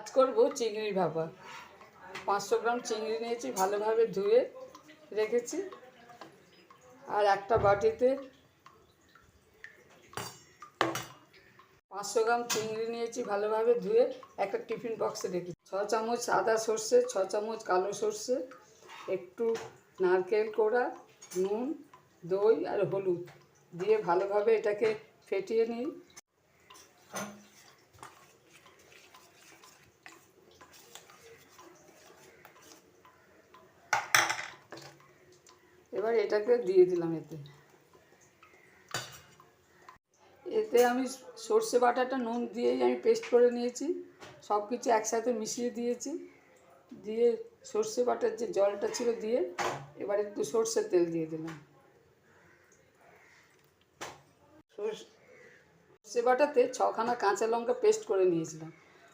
আজ করব চিংড়ি ভাপা। 500 গ্রাম চিংড়ি নিয়েছি, ভালোভাবে ধুয়ে রেখেছি। আর একটা বাটিতে 500 গ্রাম চিংড়ি নিয়েছি, ভালোভাবে ধুয়ে একটা টিফিন বক্সে রেখেছি। 6 চামচ সাদা সর্ষে, 6 চামচ কালো সর্ষে, একটু নারকেল কোড়া, নুন, দই আর হলুদ দিয়ে ভালোভাবে এটাকে ফেটিয়ে নিই। এবার এটাকে দিয়ে দিলাম। এতে আমি সর্ষে বাটাটা নুন দিয়েই আমি পেস্ট করে নিয়েছি। সব কিছু একসাথে মিশিয়ে দিয়েছি। দিয়ে সর্ষে বাটার যে জলটা ছিল দিয়ে এবার একটু সর্ষের তেল দিয়ে দিলাম। সর্ষে বাটাতে 6খানা কাঁচা লঙ্কা পেস্ট করে নিয়েছিলাম।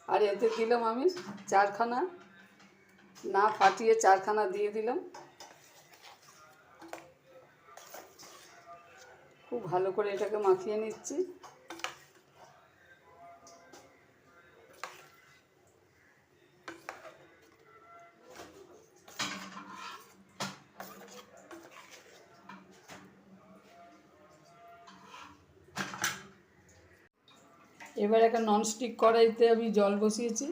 আর এতে দিলাম আমি 4খানা, না ফাটিয়ে 4খানা দিয়ে দিলাম। খুব ভালো করে এটাকে মাখিয়ে নিচ্ছি। এবার একটা ননস্টিক কড়াইতে আমি জল বসিয়েছি,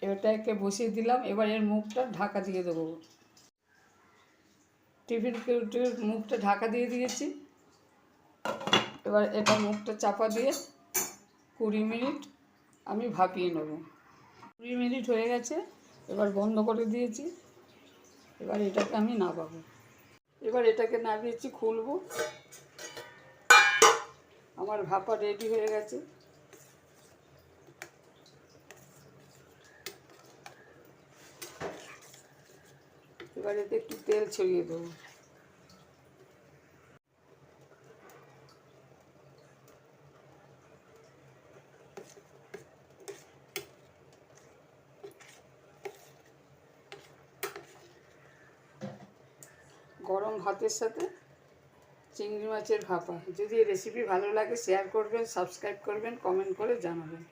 এটাকে বসিয়ে দিলাম। এবার এর মুখটা ঢাকা দিয়ে দেবো। টিফিন প্লেটের মুখটা ঢাকা দিয়ে দিয়েছি। এবার এটা মুখটা চাপা দিয়ে 20 মিনিট আমি ভাপিয়ে নেব। 20 মিনিট হয়ে গেছে, এবার বন্ধ করে দিয়েছি। এবার এটাকে আমি নামাবো। এবার এটাকে নামিয়েছি, খুলবো। আমার ভাপা রেডি হয়ে গেছে। এবার এতে একটু তেল ছড়িয়ে দেবো। গরম ভাতের সাথে চিংড়ি মাছের ভাপা। যদি এই রেসিপি ভালো লাগে শেয়ার করবেন, সাবস্ক্রাইব করবেন, কমেন্ট করে জানাবেন।